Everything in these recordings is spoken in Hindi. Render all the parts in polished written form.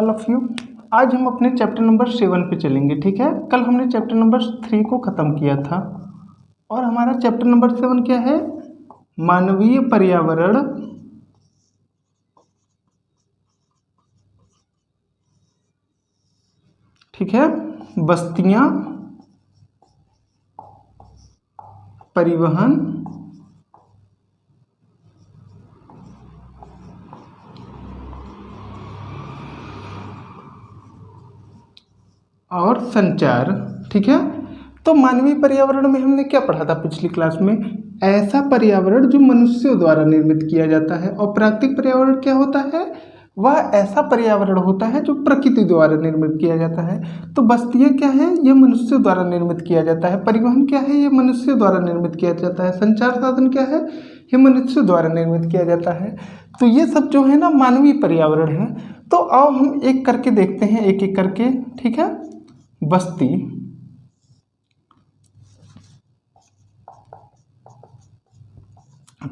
All of you. आज हम अपने चैप्टर नंबर 7 पे चलेंगे। ठीक है, कल हमने चैप्टर नंबर 3 को ख़त्म किया था और हमारा चैप्टर नंबर 7 क्या है? मानवीय पर्यावरण ठीक है, बस्तियां, परिवहन और संचार। ठीक है, तो मानवीय पर्यावरण में हमने क्या पढ़ा था पिछली क्लास में? ऐसा पर्यावरण जो मनुष्यों द्वारा निर्मित किया जाता है। और प्राकृतिक पर्यावरण क्या होता है? वह ऐसा पर्यावरण होता है जो प्रकृति द्वारा निर्मित किया जाता है। तो बस्तियां क्या है? ये मनुष्यों द्वारा निर्मित किया जाता है। परिवहन क्या है? ये मनुष्यों द्वारा निर्मित किया जाता है। संचार साधन क्या है? ये मनुष्यों द्वारा निर्मित किया जाता है। तो ये सब जो है ना मानवीय पर्यावरण है। तो आओ हम एक करके देखते हैं, एक एक करके। ठीक है, बस्ती,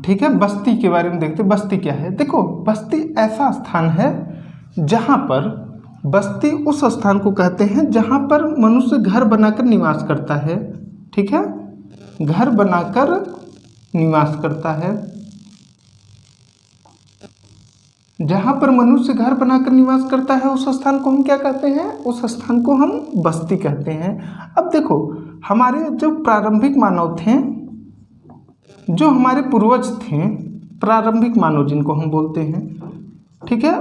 ठीक है, बस्ती के बारे में देखते हैं। बस्ती क्या है? देखो, बस्ती ऐसा स्थान है जहां पर, बस्ती उस स्थान को कहते हैं जहां पर मनुष्य घर बनाकर निवास करता है। ठीक है, घर बनाकर निवास करता है। जहां पर मनुष्य घर बनाकर निवास करता है उस स्थान को हम क्या कहते हैं? उस स्थान को हम बस्ती कहते हैं। अब देखो, हमारे जो प्रारंभिक मानव थे, जो हमारे पूर्वज थे, प्रारंभिक मानव जिनको हम बोलते हैं, ठीक है,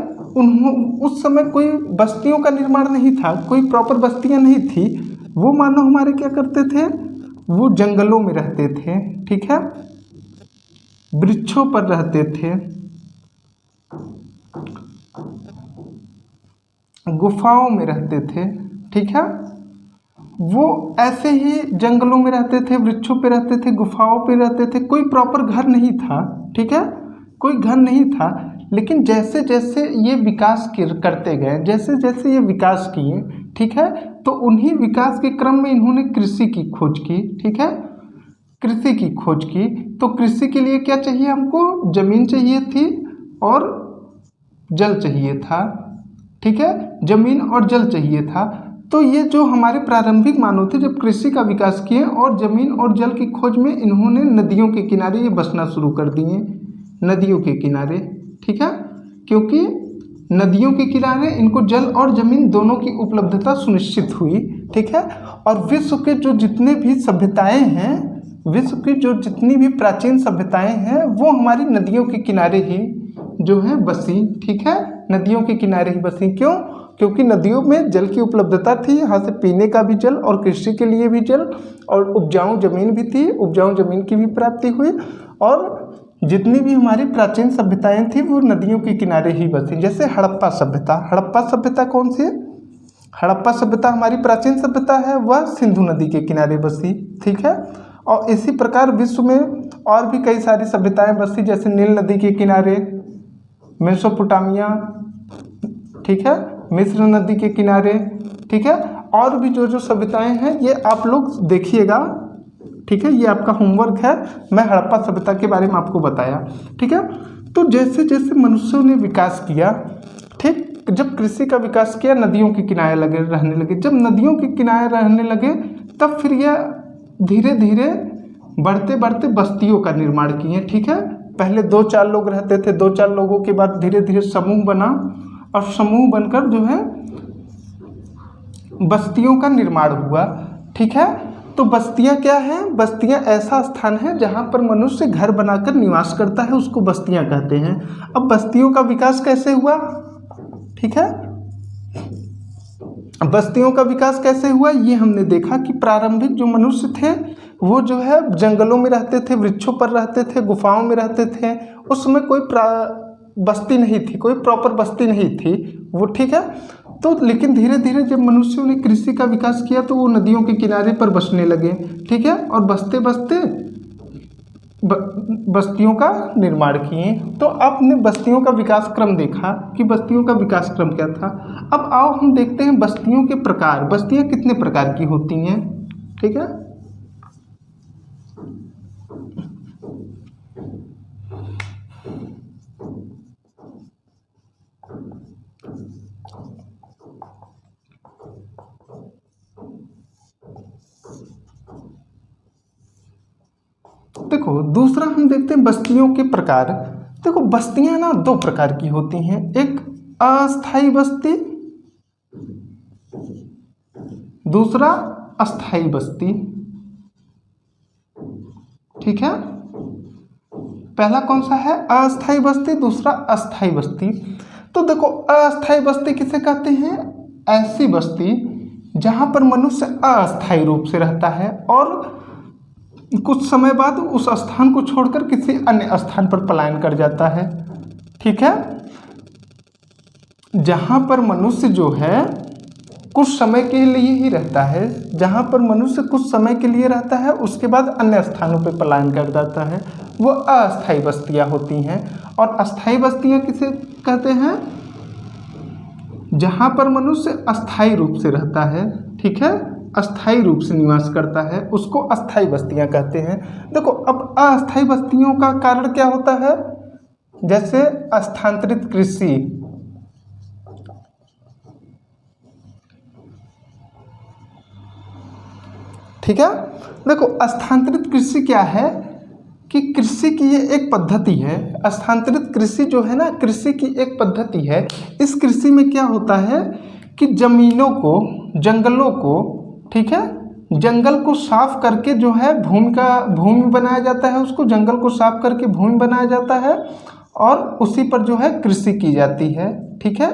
उस समय कोई बस्तियों का निर्माण नहीं था, कोई प्रॉपर बस्तियां नहीं थी। वो मानव हमारे क्या करते थे? वो जंगलों में रहते थे। ठीक है, वृक्षों पर रहते थे, गुफाओं में रहते थे। ठीक है, वो ऐसे ही जंगलों में रहते थे, वृक्षों पे रहते थे, गुफाओं पे रहते थे। कोई प्रॉपर घर नहीं था। ठीक है, कोई घर नहीं था। लेकिन जैसे जैसे ये विकास करते गए, जैसे जैसे ये विकास किए, ठीक है, तो उन्हीं विकास के क्रम में इन्होंने कृषि की खोज की। ठीक है, कृषि की खोज की। तो कृषि के लिए क्या चाहिए हमको? जमीन चाहिए थी और जल चाहिए था। ठीक है, जमीन और जल चाहिए था। तो ये जो हमारे प्रारंभिक मानव थे, जब कृषि का विकास किए और जमीन और जल की खोज में इन्होंने नदियों के किनारे ये बसना शुरू कर दिए। नदियों के किनारे, ठीक है, क्योंकि नदियों के किनारे इनको जल और जमीन दोनों की उपलब्धता सुनिश्चित हुई। ठीक है, और विश्व के जो जितने भी सभ्यताएं हैं, विश्व की जो जितनी भी प्राचीन सभ्यताएं हैं, वो हमारी नदियों के किनारे ही जो है बसी। ठीक है, नदियों के किनारे ही बसी। क्यों? क्योंकि नदियों में जल की उपलब्धता थी, यहाँ से पीने का भी जल और कृषि के लिए भी जल, और उपजाऊ जमीन भी थी, उपजाऊ जमीन की भी प्राप्ति हुई। और जितनी भी हमारी प्राचीन सभ्यताएं थी वो नदियों के किनारे ही बसी। जैसे हड़प्पा सभ्यता, हड़प्पा सभ्यता कौन सी है? हड़प्पा सभ्यता हमारी प्राचीन सभ्यता है, वह सिंधु नदी के किनारे बसी। ठीक है, और इसी प्रकार विश्व में और भी कई सारी सभ्यताएं बसी, जैसे नील नदी के किनारे मेसोपोटामिया, ठीक है, मिस्र नदी के किनारे। ठीक है, और भी जो जो सभ्यताएं हैं ये आप लोग देखिएगा। ठीक है, ये आपका होमवर्क है। मैं हड़प्पा सभ्यता के बारे में आपको बताया। ठीक है, तो जैसे जैसे मनुष्यों ने विकास किया, ठीक, जब कृषि का विकास किया, नदियों के किनारे लगे रहने लगे। जब नदियों के किनारे रहने लगे, तब फिर यह धीरे धीरे बढ़ते बढ़ते बस्तियों का निर्माण किए। ठीक है, पहले 2-4 लोग रहते थे, 2-4 लोगों के बाद धीरे धीरे समूह बना, और समूह बनकर जो है बस्तियों का निर्माण हुआ। ठीक है, तो बस्तियां क्या है? बस्तियां ऐसा स्थान है जहां पर मनुष्य घर बनाकर निवास करता है, उसको बस्तियां कहते हैं। अब बस्तियों का विकास कैसे हुआ? ठीक है, बस्तियों का विकास कैसे हुआ ये हमने देखा कि प्रारंभिक जो मनुष्य थे वो जो है जंगलों में रहते थे, वृक्षों पर रहते थे, गुफाओं में रहते थे। उस समय कोई बस्ती नहीं थी, कोई प्रॉपर बस्ती नहीं थी वो। ठीक है, तो लेकिन धीरे धीरे जब मनुष्यों ने कृषि का विकास किया तो वो नदियों के किनारे पर बसने लगे। ठीक है, और बसते बसते बस्तियों का निर्माण किए। तो आपने बस्तियों का विकास क्रम देखा कि बस्तियों का विकास क्रम क्या था। अब आओ हम देखते हैं बस्तियों के प्रकार। बस्तियां कितने प्रकार की होती हैं? ठीक है, देखो दूसरा हम देखते हैं बस्तियों के प्रकार। देखो बस्तियां ना दो प्रकार की होती हैं, एक अस्थाई बस्ती, दूसरा अस्थाई बस्ती। ठीक है, पहला कौन सा है? अस्थाई बस्ती, दूसरा अस्थाई बस्ती। तो देखो अस्थाई बस्ती किसे कहते हैं? ऐसी बस्ती जहां पर मनुष्य अस्थायी रूप से रहता है और कुछ समय बाद उस स्थान को छोड़कर किसी अन्य स्थान पर पलायन कर जाता है। ठीक है, जहां पर मनुष्य जो है कुछ समय के लिए ही रहता है, जहां पर मनुष्य कुछ समय के लिए रहता है उसके बाद अन्य स्थानों पर पलायन कर जाता है, वो अस्थायी बस्तियां होती हैं। और अस्थायी बस्तियां किसे कहते हैं? जहां पर मनुष्य अस्थायी रूप से रहता है, ठीक है, अस्थायी रूप से निवास करता है, उसको अस्थायी बस्तियां कहते हैं। देखो अब अस्थायी बस्तियों का कारण क्या होता है? जैसे स्थानांतरित कृषि, ठीक है। देखो स्थानांतरित कृषि क्या है कि कृषि की ये एक पद्धति है। स्थानांतरित कृषि जो है ना, कृषि की एक पद्धति है। इस कृषि में क्या होता है कि जमीनों को, जंगलों को, ठीक है, जंगल को साफ करके जो है भूमि बनाया जाता है, उसको जंगल को साफ करके भूमि बनाया जाता है और उसी पर जो है कृषि की जाती है। ठीक है,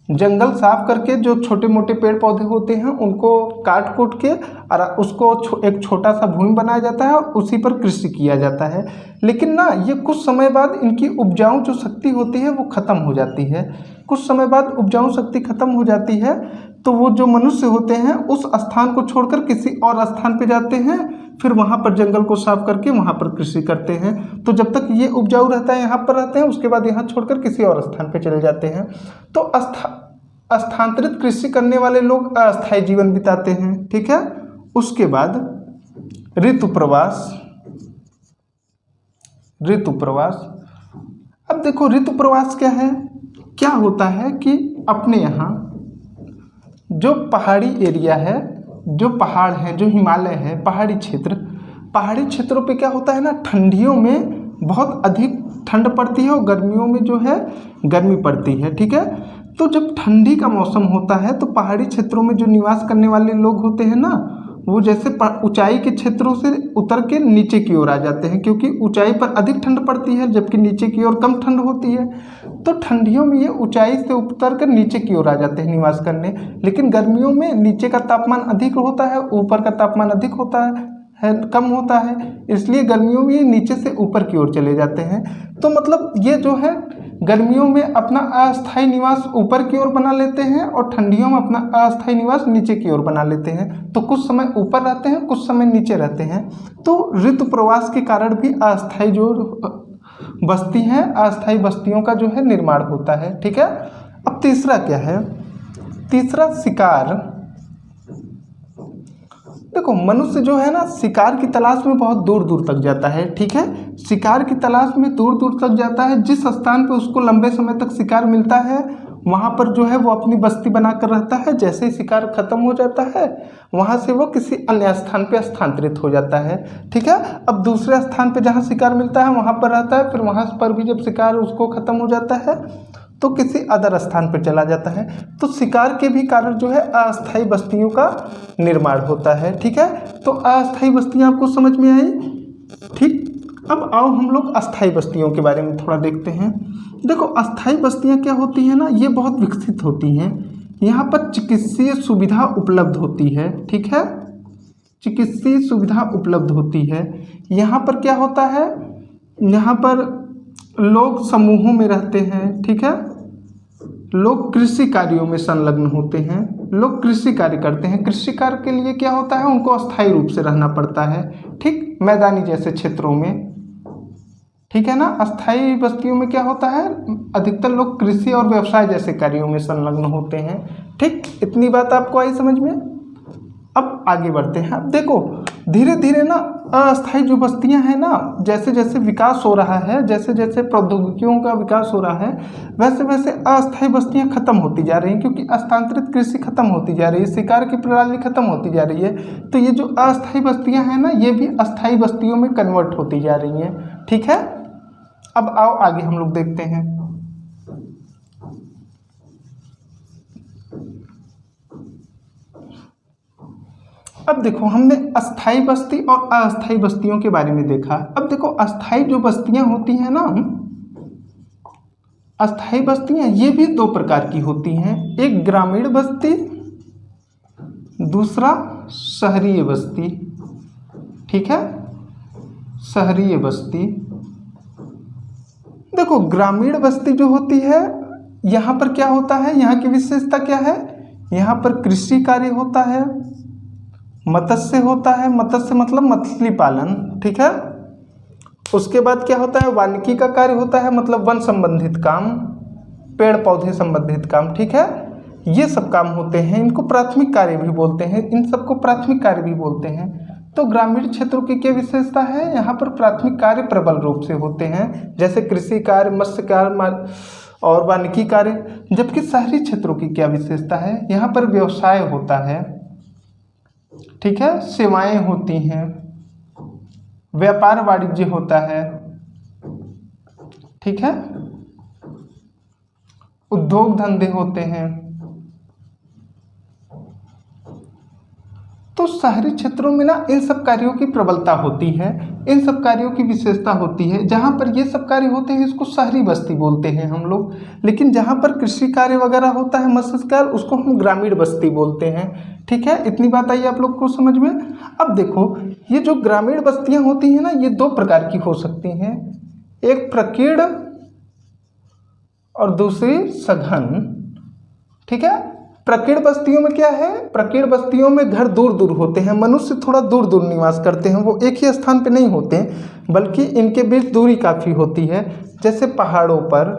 जंगल साफ करके जो छोटे मोटे पेड़ पौधे होते हैं उनको काट कूट के और उसको एक छोटा सा भूमि बनाया जाता है और उसी पर कृषि किया जाता है। लेकिन ना ये कुछ समय बाद इनकी उपजाऊ जो शक्ति होती है वो ख़त्म हो जाती है। कुछ समय बाद उपजाऊ शक्ति खत्म हो जाती है तो वो जो मनुष्य होते हैं उस स्थान को छोड़कर किसी और स्थान पे जाते हैं, फिर वहाँ पर जंगल को साफ करके वहाँ पर कृषि करते हैं। तो जब तक ये उपजाऊ रहता है यहाँ पर रहते हैं, उसके बाद यहाँ छोड़कर किसी और स्थान पे चले जाते हैं। तो स्थानांतरित कृषि करने वाले लोग अस्थायी जीवन बिताते हैं। ठीक है, उसके बाद ऋतु प्रवास। ऋतु प्रवास, अब देखो ऋतु प्रवास क्या है? क्या होता है कि अपने यहाँ जो पहाड़ी एरिया है, जो पहाड़ है, जो हिमालय है, पहाड़ी क्षेत्रों पे क्या होता है ना, ठंडियों में बहुत अधिक ठंड पड़ती है और गर्मियों में जो है गर्मी पड़ती है। ठीक है, तो जब ठंडी का मौसम होता है तो पहाड़ी क्षेत्रों में जो निवास करने वाले लोग होते हैं ना, वो जैसे ऊंचाई के क्षेत्रों से उतर के नीचे की ओर आ जाते हैं, क्योंकि ऊंचाई पर अधिक ठंड पड़ती है जबकि नीचे की ओर कम ठंड होती है। तो ठंडियों में ये ऊंचाई से उतर कर नीचे की ओर आ जाते हैं निवास करने। लेकिन गर्मियों में नीचे का तापमान अधिक होता है, ऊपर का तापमान अधिक होता है कम होता है, इसलिए गर्मियों में ये नीचे से ऊपर की ओर चले जाते हैं। तो मतलब ये जो है गर्मियों में अपना अस्थायी निवास ऊपर की ओर बना लेते हैं और ठंडियों में अपना अस्थायी निवास नीचे की ओर बना लेते हैं। तो कुछ समय ऊपर रहते हैं, कुछ समय नीचे रहते हैं। तो ऋतु प्रवास के कारण भी अस्थायी जो बस्ती हैं, अस्थायी बस्तियों का जो है निर्माण होता है। ठीक है, अब तीसरा क्या है? तीसरा शिकार। देखो मनुष्य जो है ना शिकार की तलाश में बहुत दूर दूर तक जाता है। ठीक है, शिकार की तलाश में दूर दूर तक जाता है। जिस स्थान पे उसको लंबे समय तक शिकार मिलता है वहाँ पर जो है वो अपनी बस्ती बनाकर रहता है। जैसे ही शिकार खत्म हो जाता है वहाँ से वो किसी अन्य स्थान पे स्थानांतरित हो जाता है। ठीक है, अब दूसरे स्थान पे जहाँ शिकार मिलता है वहाँ पर रहता है, फिर वहाँ पर भी जब शिकार उसको खत्म हो जाता है तो किसी अदर स्थान पर चला जाता है। तो शिकार के भी कारण जो है अस्थायी बस्तियों का निर्माण होता है। ठीक है, तो अस्थायी बस्तियां आपको समझ में आई। ठीक, अब आओ हम लोग अस्थायी बस्तियों के बारे में थोड़ा देखते हैं। देखो अस्थायी बस्तियां क्या होती हैं ना, ये बहुत विकसित होती हैं। यहाँ पर चिकित्सीय सुविधा उपलब्ध होती है। ठीक है, चिकित्सीय सुविधा उपलब्ध होती है। यहाँ पर क्या होता है, यहाँ पर लोग समूहों में रहते हैं। ठीक है, लोग कृषि कार्यों में संलग्न होते हैं, लोग कृषि कार्य करते हैं। कृषि कार्य के लिए क्या होता है, उनको अस्थायी रूप से रहना पड़ता है। ठीक, मैदानी जैसे क्षेत्रों में। ठीक है ना, अस्थायी बस्तियों में क्या होता है, अधिकतर लोग कृषि और व्यवसाय जैसे कार्यों में संलग्न होते हैं। ठीक, इतनी बात आपको आई समझ में। अब आगे बढ़ते हैं। अब देखो धीरे धीरे ना अस्थायी जो बस्तियां हैं ना, जैसे जैसे विकास हो रहा है, जैसे जैसे प्रौद्योगिकियों का विकास हो रहा है, वैसे वैसे अस्थायी बस्तियां खत्म होती जा रही हैं, क्योंकि स्थानांतरित कृषि खत्म होती जा रही है, शिकार की प्रणाली खत्म होती जा रही है। तो ये जो अस्थायी बस्तियां हैं ना, ये भी अस्थायी बस्तियों में कन्वर्ट होती जा रही हैं। ठीक है, अब आओ आगे हम लोग देखते हैं। अब देखो, हमने अस्थाई बस्ती और अस्थाई बस्तियों के बारे में देखा। अब देखो, अस्थाई जो बस्तियां होती हैं ना, अस्थाई बस्तियां ये भी दो प्रकार की होती हैं, एक ग्रामीण बस्ती, दूसरा शहरीय बस्ती। ठीक है, शहरीय बस्ती। देखो, ग्रामीण बस्ती जो होती है, यहाँ पर क्या होता है, यहाँ की विशेषता क्या है, यहाँ पर कृषि कार्य होता है, मत्स्य होता है, मत्स्य मतलब मछली पालन। ठीक है, उसके बाद क्या होता है, वानिकी का कार्य होता है, मतलब वन संबंधित काम, पेड़ पौधे संबंधित काम। ठीक है, ये सब काम होते हैं, इनको प्राथमिक कार्य भी बोलते हैं, इन सबको प्राथमिक कार्य भी बोलते हैं। तो ग्रामीण क्षेत्रों की क्या विशेषता है, यहाँ पर प्राथमिक कार्य प्रबल रूप से होते हैं, जैसे कृषि कार्य, मत्स्य कार्य और वानिकी कार्य। जबकि शहरी क्षेत्रों की क्या विशेषता है, यहाँ पर व्यवसाय होता है। ठीक है, सेवाएं होती हैं, व्यापार वाणिज्य होता है। ठीक है, उद्योग धंधे होते हैं। तो शहरी क्षेत्रों में ना इन सब कार्यों की प्रबलता होती है, इन सब कार्यों की विशेषता होती है। जहाँ पर ये सब कार्य होते हैं इसको शहरी बस्ती बोलते हैं हम लोग, लेकिन जहाँ पर कृषि कार्य वगैरह होता है, मत्स्य कार्य, उसको हम ग्रामीण बस्ती बोलते हैं। ठीक है, इतनी बात आई आप लोग को समझ में। अब देखो, ये जो ग्रामीण बस्तियाँ होती हैं ना, ये दो प्रकार की हो सकती हैं, एक प्रकीर्ण और दूसरी सघन। ठीक है, प्रकीर्ण बस्तियों में क्या है, प्रकीर्ण बस्तियों में घर दूर दूर होते हैं, मनुष्य थोड़ा दूर दूर निवास करते हैं, वो एक ही स्थान पे नहीं होते, बल्कि इनके बीच दूरी काफ़ी होती है, जैसे पहाड़ों पर।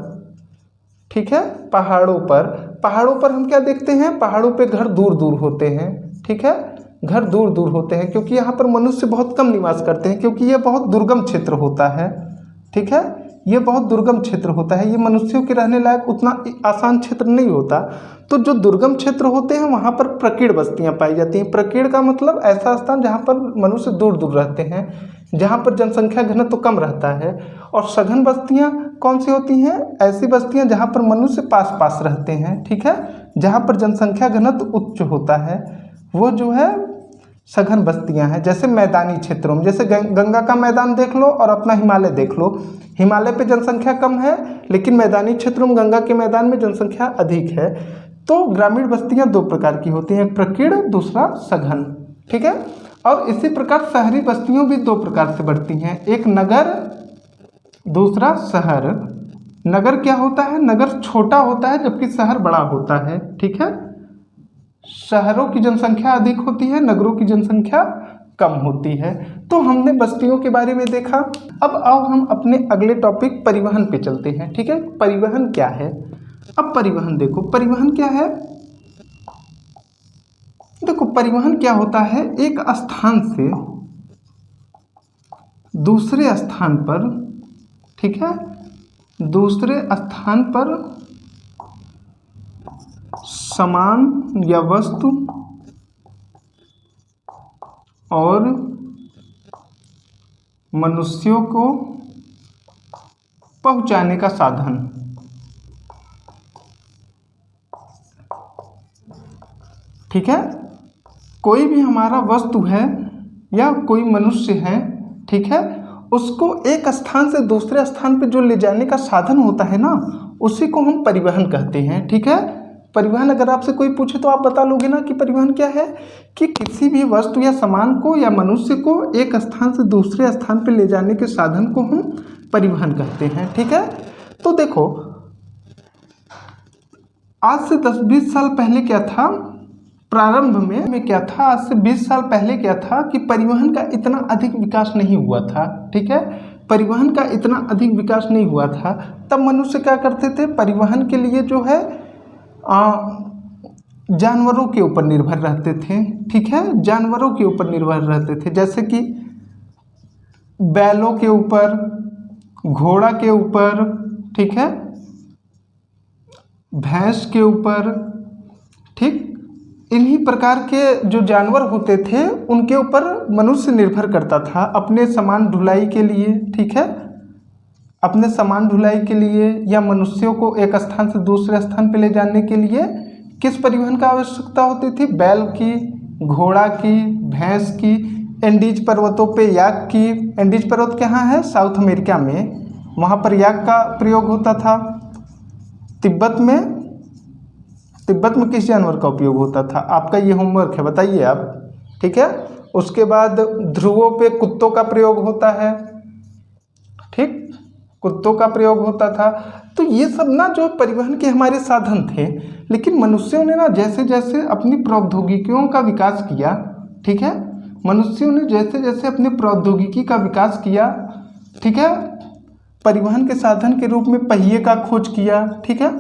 ठीक है, पहाड़ों पर हम क्या देखते हैं, पहाड़ों पे घर दूर दूर होते हैं। ठीक है, घर दूर दूर होते हैं, क्योंकि यहाँ पर मनुष्य बहुत कम निवास करते हैं, क्योंकि यह बहुत दुर्गम क्षेत्र होता है। ठीक है, ये बहुत दुर्गम क्षेत्र होता है, ये मनुष्यों के रहने लायक उतना आसान क्षेत्र नहीं होता। तो जो दुर्गम क्षेत्र होते हैं वहाँ पर प्रकीर्ण बस्तियाँ पाई जाती हैं। प्रकीर्ण का मतलब ऐसा स्थान जहाँ पर मनुष्य दूर दूर रहते हैं, जहाँ पर जनसंख्या घनत्व तो कम रहता है। और सघन बस्तियाँ कौन सी होती हैं, ऐसी बस्तियाँ जहाँ पर मनुष्य पास पास रहते हैं। ठीक है, जहाँ पर जनसंख्या घनत्व उच्च होता है, वो जो है सघन बस्तियां हैं। जैसे मैदानी क्षेत्रों में, जैसे गंगा का मैदान देख लो और अपना हिमालय देख लो, हिमालय पे जनसंख्या कम है, लेकिन मैदानी क्षेत्रों में गंगा के मैदान में जनसंख्या अधिक है। तो ग्रामीण बस्तियां दो प्रकार की होती हैं, एक प्रकीर्ण, दूसरा सघन। ठीक है, और इसी प्रकार शहरी बस्तियों भी दो प्रकार से बढ़ती हैं, एक नगर, दूसरा शहर। नगर क्या होता है, नगर छोटा होता है जबकि शहर बड़ा होता है। ठीक है, शहरों की जनसंख्या अधिक होती है, नगरों की जनसंख्या कम होती है। तो हमने बस्तियों के बारे में देखा। अब आओ हम अपने अगले टॉपिक परिवहन पे चलते हैं। ठीक है, परिवहन क्या है। अब परिवहन देखो, परिवहन क्या है, देखो परिवहन क्या होता है, एक स्थान से दूसरे स्थान पर, ठीक है, दूसरे स्थान पर सामान या वस्तु और मनुष्यों को पहुंचाने का साधन। ठीक है, कोई भी हमारा वस्तु है या कोई मनुष्य है, ठीक है, उसको एक स्थान से दूसरे स्थान पे जो ले जाने का साधन होता है ना, उसी को हम परिवहन कहते हैं। ठीक है, परिवहन अगर आपसे कोई पूछे तो आप बता लोगे ना कि परिवहन क्या है, कि किसी भी वस्तु या सामान को या मनुष्य को एक स्थान से दूसरे स्थान पर ले जाने के साधन को हम परिवहन कहते हैं। ठीक है, तो देखो आज से 10-20 साल पहले क्या था, प्रारंभ में क्या था, आज से 20 साल पहले क्या था कि परिवहन का इतना अधिक विकास नहीं हुआ था। ठीक है, परिवहन का इतना अधिक विकास नहीं हुआ था। तब मनुष्य क्या करते थे, परिवहन के लिए जो है जानवरों के ऊपर निर्भर रहते थे, ठीक है, जानवरों के ऊपर निर्भर रहते थे, जैसे कि बैलों के ऊपर, घोड़ा के ऊपर, ठीक है, भैंस के ऊपर, ठीक। इन्हीं प्रकार के जो जानवर होते थे उनके ऊपर मनुष्य निर्भर करता था अपने सामान ढुलाई के लिए, ठीक है, अपने सामान ढुलाई के लिए या मनुष्यों को एक स्थान से दूसरे स्थान पर ले जाने के लिए किस परिवहन का आवश्यकता होती थी? बैल की, घोड़ा की, भैंस की, एंडीज पर्वतों पे याक की। एंडीज पर्वत कहाँ है? साउथ अमेरिका में, वहाँ पर याक का प्रयोग होता था। तिब्बत में किस जानवर का उपयोग होता था? आपका ये होमवर्क है, बताइए आप, ठीक है। उसके बाद ध्रुवों पे कुत्तों का प्रयोग होता है, ठीक, कुत्तों का प्रयोग होता था। तो ये सब ना जो परिवहन के हमारे साधन थे, लेकिन मनुष्यों ने ना जैसे जैसे अपनी प्रौद्योगिकियों का विकास किया, ठीक है, मनुष्यों ने जैसे जैसे अपने प्रौद्योगिकी का विकास किया, ठीक है, परिवहन के साधन के रूप में पहिए का खोज किया, ठीक है।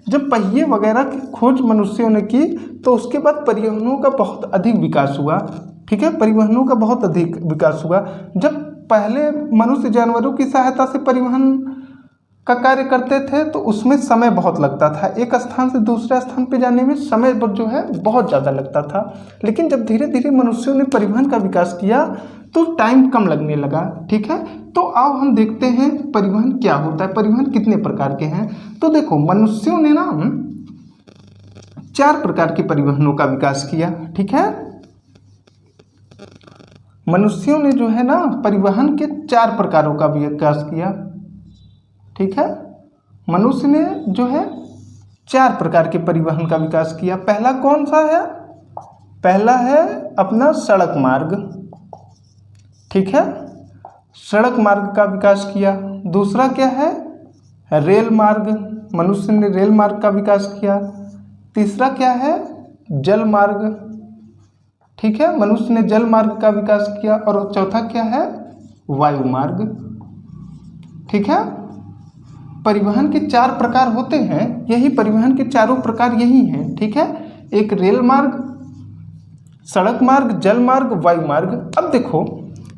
जब पहिए वगैरह की खोज मनुष्यों ने की तो उसके बाद परिवहनों का बहुत अधिक विकास हुआ, ठीक है, परिवहनों का बहुत अधिक विकास हुआ। जब पहले मनुष्य जानवरों की सहायता से परिवहन का कार्य करते थे तो उसमें समय बहुत लगता था, एक स्थान से दूसरे स्थान पे जाने में समय जो है बहुत ज़्यादा लगता था। लेकिन जब धीरे धीरे मनुष्यों ने परिवहन का विकास किया तो टाइम कम लगने लगा, ठीक है। तो आओ हम देखते हैं परिवहन क्या होता है, परिवहन कितने प्रकार के हैं। तो देखो, मनुष्यों ने ना 4 प्रकार के परिवहनों का विकास किया, ठीक है। मनुष्यों ने जो है ना परिवहन के 4 प्रकारों का विकास किया, ठीक है। मनुष्य ने जो है 4 प्रकार के परिवहन का विकास किया। पहला कौन सा है? पहला है अपना सड़क मार्ग, ठीक है, सड़क मार्ग का विकास किया। दूसरा क्या है? रेल मार्ग, मनुष्य ने रेल मार्ग का विकास किया। तीसरा क्या है? जल मार्ग, ठीक है, मनुष्य ने जल मार्ग का विकास किया। और चौथा क्या है? वायु मार्ग, ठीक है। परिवहन के 4 प्रकार होते हैं, यही परिवहन के चारों प्रकार यही हैं, ठीक है। एक रेल मार्ग, सड़क मार्ग, जल मार्ग, वायु मार्ग। अब देखो,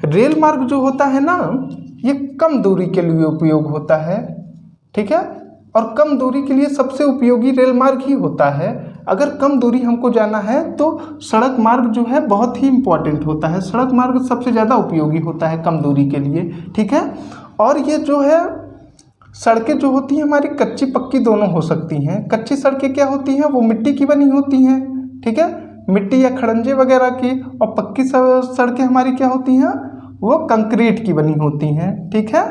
रेल मार्ग जो होता है ना ये कम दूरी के लिए उपयोग होता है, ठीक है, और कम दूरी के लिए सबसे उपयोगी रेल मार्ग ही होता है। अगर कम दूरी हमको जाना है तो सड़क मार्ग जो है बहुत ही इम्पोर्टेंट होता है, सड़क मार्ग सबसे ज़्यादा उपयोगी होता है कम दूरी के लिए, ठीक है। और ये जो है सड़कें जो होती हैं हमारी कच्ची पक्की दोनों हो सकती हैं। कच्ची सड़कें क्या होती हैं? वो मिट्टी की बनी होती हैं, ठीक है, मिट्टी या खड़ंजे वगैरह की। और पक्की सड़कें हमारी क्या होती हैं? वो कंक्रीट की बनी होती हैं, ठीक है।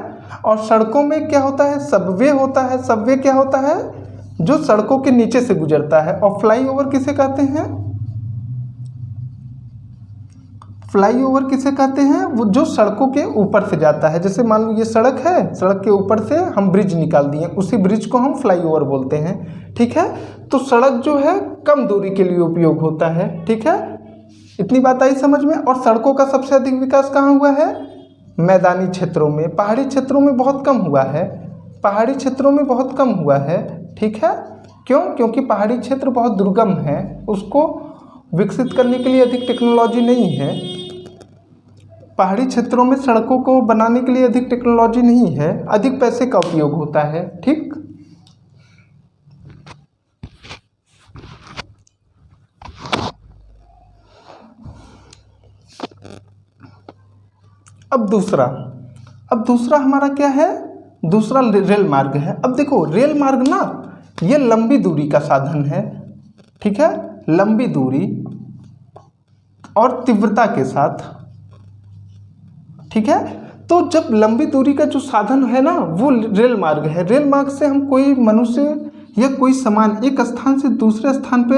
और सड़कों में क्या होता है? सबवे होता है। सबवे क्या होता है? जो सड़कों के नीचे से गुजरता है। और फ्लाईओवर किसे कहते हैं? फ्लाईओवर किसे कहते हैं? वो जो सड़कों के ऊपर से जाता है। जैसे मान लो ये सड़क है, सड़क के ऊपर से हम ब्रिज निकाल दिए, उसी ब्रिज को हम फ्लाईओवर बोलते हैं, ठीक है। तो सड़क जो है कम दूरी के लिए उपयोग होता है, ठीक है। इतनी बात आई समझ में। और सड़कों का सबसे अधिक विकास कहाँ हुआ है? मैदानी क्षेत्रों में। पहाड़ी क्षेत्रों में बहुत कम हुआ है, पहाड़ी क्षेत्रों में बहुत कम हुआ है, ठीक है। क्यों? क्योंकि पहाड़ी क्षेत्र बहुत दुर्गम है, उसको विकसित करने के लिए अधिक टेक्नोलॉजी नहीं है। पहाड़ी क्षेत्रों में सड़कों को बनाने के लिए अधिक टेक्नोलॉजी नहीं है, अधिक पैसे का उपयोग होता है, ठीक। अब दूसरा हमारा क्या है? दूसरा रेल मार्ग है। अब देखो, रेल मार्ग ना ये लंबी दूरी का साधन है, ठीक है, लंबी दूरी और तीव्रता के साथ, ठीक है। तो जब लंबी दूरी का जो साधन है ना वो रेल मार्ग है। रेल मार्ग से हम कोई मनुष्य या कोई सामान एक स्थान से दूसरे स्थान पे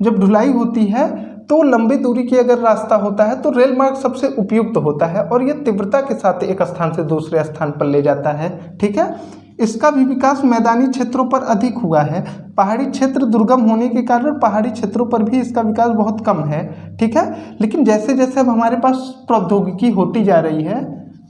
जब ढुलाई होती है तो लंबी दूरी की अगर रास्ता होता है तो रेल मार्ग सबसे उपयुक्त होता है और ये तीव्रता के साथ एक स्थान से दूसरे स्थान पर ले जाता है, ठीक है। इसका भी विकास मैदानी क्षेत्रों पर अधिक हुआ है। पहाड़ी क्षेत्र दुर्गम होने के कारण पहाड़ी क्षेत्रों पर भी इसका विकास बहुत कम है, ठीक है। लेकिन जैसे जैसे अब हमारे पास प्रौद्योगिकी होती जा रही है,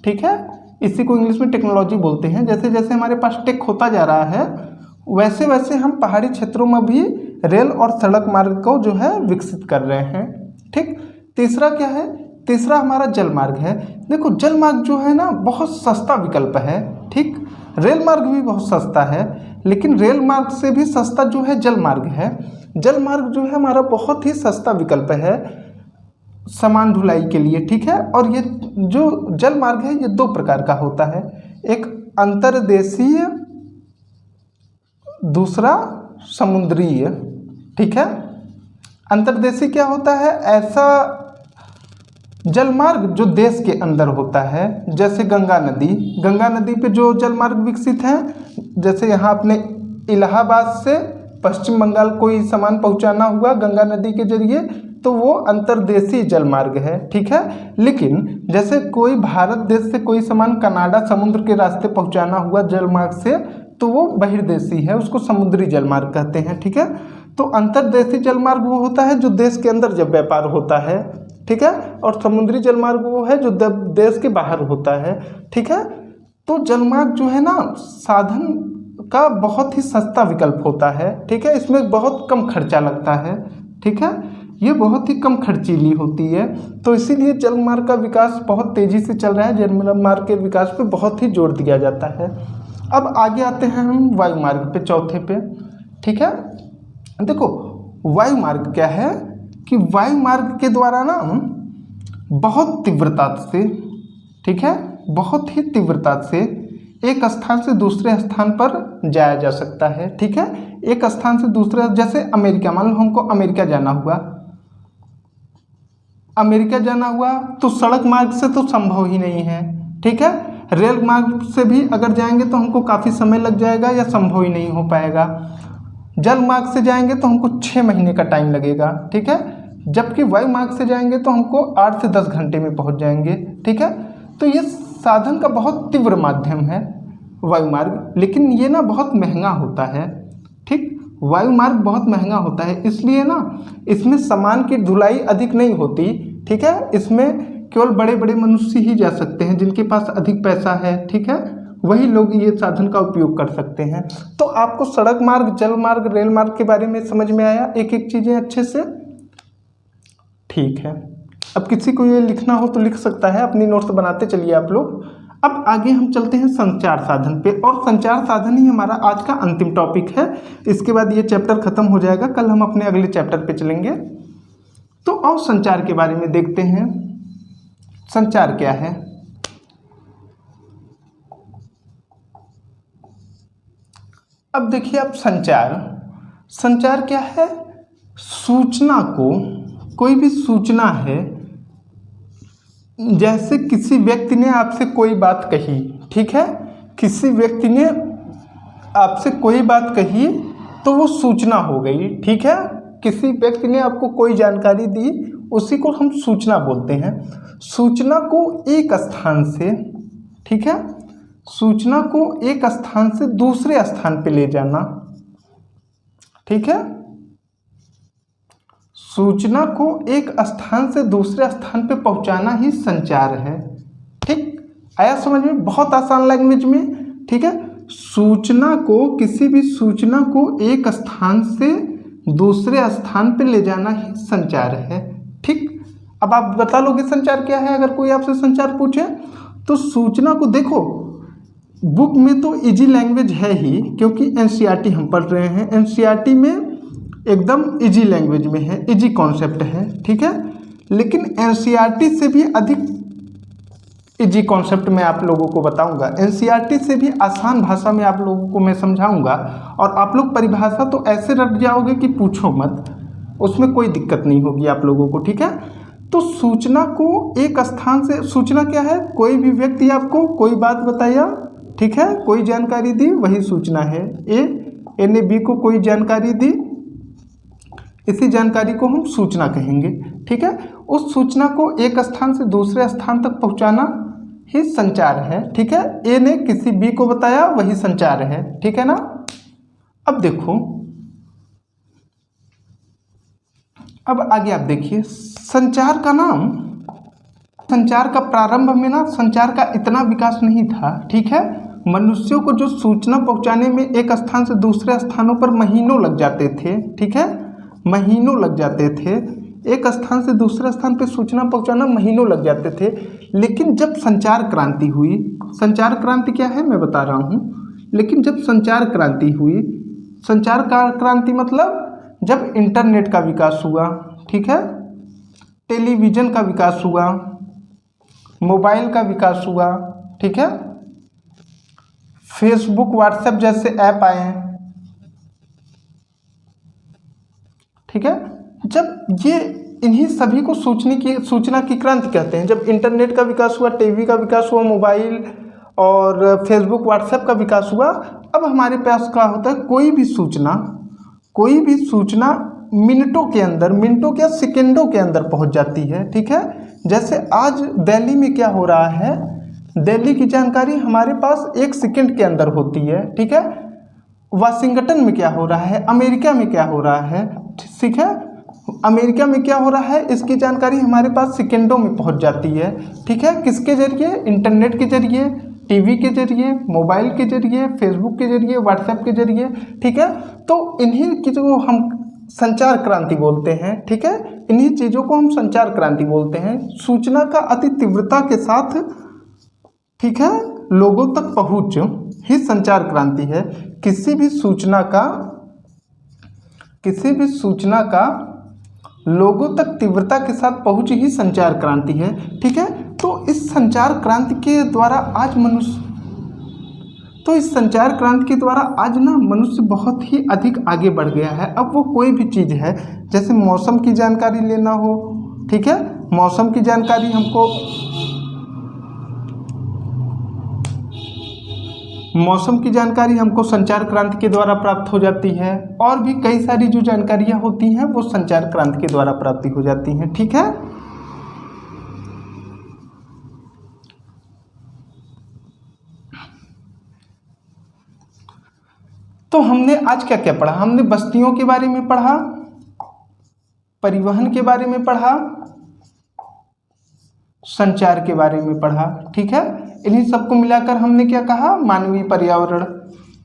ठीक है, इसी को इंग्लिश में टेक्नोलॉजी बोलते हैं, जैसे जैसे हमारे पास टेक होता जा रहा है वैसे वैसे हम पहाड़ी क्षेत्रों में भी रेल और सड़क मार्ग को जो है विकसित कर रहे हैं। ठीक, तीसरा क्या है, तीसरा हमारा जल मार्ग है। देखो जल मार्ग जो है ना बहुत सस्ता विकल्प है। ठीक, रेल मार्ग भी बहुत सस्ता है, लेकिन रेल मार्ग से भी सस्ता जो है जल मार्ग है। जल मार्ग जो है हमारा बहुत ही सस्ता विकल्प है सामान ढुलाई के लिए। ठीक है, और ये जो जल मार्ग है ये दो प्रकार का होता है, एक अंतर्देशीय, दूसरा समुद्रीय। ठीक है, अंतर्देशीय क्या होता है, ऐसा जल मार्ग जो देश के अंदर होता है, जैसे गंगा नदी पे जो जल मार्ग विकसित हैं, जैसे यहाँ अपने इलाहाबाद से पश्चिम बंगाल कोई सामान पहुँचाना हुआ गंगा नदी के जरिए, तो वो अंतर्देशीय जल मार्ग है। ठीक है, लेकिन जैसे कोई भारत देश से कोई सामान कनाडा समुद्र के रास्ते पहुँचाना हुआ जल मार्ग से, तो वो बहिर्देशीय है, उसको समुद्री जल मार्ग कहते हैं। ठीक है, तो अंतर्देशीय जल मार्ग वो होता है जो देश के अंदर जब व्यापार होता है। ठीक है, और समुद्री जल मार्ग वो है जो देश के बाहर होता है। ठीक है, तो जल मार्ग जो है ना साधन का बहुत ही सस्ता विकल्प होता है। ठीक है, इसमें बहुत कम खर्चा लगता है। ठीक है, ये बहुत ही कम खर्चीली होती है, तो इसीलिए जल मार्ग का विकास बहुत तेज़ी से चल रहा है। जल मार्ग के विकास पे बहुत ही जोर दिया जाता है। अब आगे आते हैं हम वायु मार्ग पे, चौथे पे। ठीक है, देखो वायु मार्ग क्या है कि वायु मार्ग के द्वारा ना बहुत तीव्रता से, ठीक है, बहुत ही तीव्रता से एक स्थान से दूसरे स्थान पर जाया जा सकता है। ठीक है, एक स्थान से दूसरे, जैसे अमेरिका, मान लो हमको अमेरिका जाना हुआ, अमेरिका जाना हुआ तो सड़क मार्ग से तो संभव ही नहीं है। ठीक है, रेल मार्ग से भी अगर जाएंगे तो हमको काफ़ी समय लग जाएगा या संभव ही नहीं हो पाएगा। जल मार्ग से जाएंगे तो हमको 6 महीने का टाइम लगेगा। ठीक है, जबकि वायु मार्ग से जाएंगे तो हमको 8 से 10 घंटे में पहुंच जाएंगे। ठीक है, तो ये साधन का बहुत तीव्र माध्यम है वायु मार्ग, लेकिन ये ना बहुत महंगा होता है। ठीक, वायु मार्ग बहुत महंगा होता है, इसलिए ना इसमें सामान की ढुलाई अधिक नहीं होती। ठीक है, इसमें केवल बड़े बड़े मनुष्य ही जा सकते हैं जिनके पास अधिक पैसा है। ठीक है, वही लोग ये साधन का उपयोग कर सकते हैं। तो आपको सड़क मार्ग, जल मार्ग, रेल मार्ग के बारे में समझ में आया एक एक चीज़ें अच्छे से। ठीक है, अब किसी को ये लिखना हो तो लिख सकता है, अपनी नोट्स बनाते चलिए आप लोग। अब आगे हम चलते हैं संचार साधन पे, और संचार साधन ही हमारा आज का अंतिम टॉपिक है। इसके बाद ये चैप्टर खत्म हो जाएगा, कल हम अपने अगले चैप्टर पे चलेंगे। तो और संचार के बारे में देखते हैं, संचार क्या है। अब देखिए, अब संचार क्या है, सूचना को, कोई भी सूचना है, जैसे किसी व्यक्ति ने आपसे कोई बात कही। ठीक है, किसी व्यक्ति ने आपसे कोई बात कही तो वो सूचना हो गई। ठीक है, किसी व्यक्ति ने आपको कोई जानकारी दी, उसी को हम सूचना बोलते हैं। सूचना को एक स्थान से, ठीक है, सूचना को एक स्थान से दूसरे स्थान पे ले जाना। ठीक है, सूचना को एक स्थान से दूसरे स्थान पे पहुंचाना ही संचार है। ठीक, आया समझ में, बहुत आसान लैंग्वेज में। ठीक है, सूचना को, किसी भी सूचना को एक स्थान से दूसरे स्थान पे ले जाना ही संचार है। ठीक, अब आप बता लोगे संचार क्या है अगर कोई आपसे संचार पूछे तो। सूचना को देखो, बुक में तो इजी लैंग्वेज है ही, क्योंकि एनसीईआरटी हम पढ़ रहे हैं, एनसीईआरटी में एकदम इजी लैंग्वेज में है, इजी कॉन्सेप्ट है। ठीक है, लेकिन एनसीईआरटी से भी अधिक इजी कॉन्सेप्ट मैं आप लोगों को बताऊंगा, एनसीईआरटी से भी आसान भाषा में आप लोगों को मैं समझाऊंगा, और आप लोग परिभाषा तो ऐसे रट जाओगे कि पूछो मत, उसमें कोई दिक्कत नहीं होगी आप लोगों को। ठीक है, तो सूचना को एक स्थान से, सूचना क्या है, कोई भी व्यक्ति आपको कोई बात बताया, ठीक है, कोई जानकारी दी, वही सूचना है। ए ने बी को कोई जानकारी दी, इसी जानकारी को हम सूचना कहेंगे। ठीक है, उस सूचना को एक स्थान से दूसरे स्थान तक पहुंचाना ही संचार है। ठीक है, ए ने किसी बी को बताया, वही संचार है। ठीक है ना। अब देखो, अब आगे आप देखिए, संचार का नाम, संचार का प्रारंभ में ना संचार का इतना विकास नहीं था। ठीक है, मनुष्यों को जो सूचना पहुंचाने में एक स्थान से दूसरे स्थानों पर महीनों लग जाते थे, ठीक है, महीनों लग जाते थे, एक स्थान से दूसरे स्थान पर सूचना पहुंचाना महीनों लग जाते थे। लेकिन जब संचार क्रांति हुई, संचार क्रांति क्या है मैं बता रहा हूँ, लेकिन जब संचार क्रांति हुई, संचार क्रांति मतलब जब इंटरनेट का विकास हुआ, ठीक है, टेलीविज़न का विकास हुआ, मोबाइल का विकास हुआ, ठीक है, फेसबुक व्हाट्सएप जैसे ऐप आए हैं, ठीक है, जब ये इन्हीं सभी को सूचना की क्रांति कहते हैं। जब इंटरनेट का विकास हुआ, टीवी का विकास हुआ, मोबाइल और फेसबुक व्हाट्सएप का विकास हुआ, अब हमारे पास क्या होता है, कोई भी सूचना मिनटों के अंदर, मिनटों क्या सेकंडों के अंदर पहुंच जाती है, ठीक है। जैसे आज दिल्ली में क्या हो रहा है, दिल्ली की जानकारी हमारे पास 1 सेकंड के अंदर होती है, ठीक है। वाशिंगटन में क्या हो रहा है, अमेरिका में क्या हो रहा है, ठीक है, अमेरिका में क्या हो रहा है, इसकी जानकारी हमारे पास सेकंडों में पहुंच जाती है, ठीक है। किसके जरिए, इंटरनेट के जरिए, टीवी के जरिए, मोबाइल के जरिए, फेसबुक के जरिए, व्हाट्सएप के जरिए, ठीक है। तो इन्हीं की जो हम संचार क्रांति बोलते हैं, ठीक है, इन्हीं चीज़ों को हम संचार क्रांति बोलते हैं। सूचना का अति तीव्रता के साथ, ठीक है, लोगों तक पहुंच ही संचार क्रांति है। किसी भी सूचना का लोगों तक तीव्रता के साथ पहुंच ही संचार क्रांति है, ठीक है। तो इस संचार क्रांति के द्वारा आज मनुष्य बहुत ही अधिक आगे बढ़ गया है। अब वो कोई भी चीज़ है, जैसे मौसम की जानकारी लेना हो, ठीक है, मौसम की जानकारी हमको संचार क्रांति के द्वारा प्राप्त हो जाती है। और भी कई सारी जो जानकारियाँ होती हैं वो संचार क्रांति के द्वारा प्राप्ति हो जाती हैं, ठीक है। तो हमने आज क्या क्या पढ़ा, हमने बस्तियों के बारे में पढ़ा, परिवहन के बारे में पढ़ा, संचार के बारे में पढ़ा, ठीक है। इन्हीं सबको मिलाकर हमने क्या कहा, मानवीय पर्यावरण,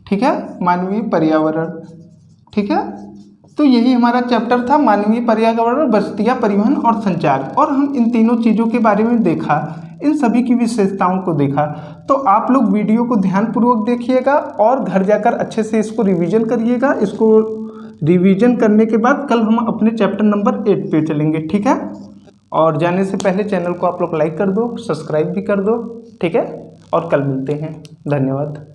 ठीक है, मानवीय पर्यावरण, ठीक है। तो यही हमारा चैप्टर था, मानवीय पर्यावरण, बस्तियां, परिवहन और संचार। और हम इन तीनों चीज़ों के बारे में देखा, इन सभी की विशेषताओं को देखा। तो आप लोग वीडियो को ध्यानपूर्वक देखिएगा और घर जाकर अच्छे से इसको रिवीजन करिएगा। इसको रिवीजन करने के बाद कल हम अपने चैप्टर नंबर 8 पे चलेंगे, ठीक है। और जाने से पहले चैनल को आप लोग लाइक कर दो, सब्सक्राइब भी कर दो, ठीक है। और कल मिलते हैं, धन्यवाद।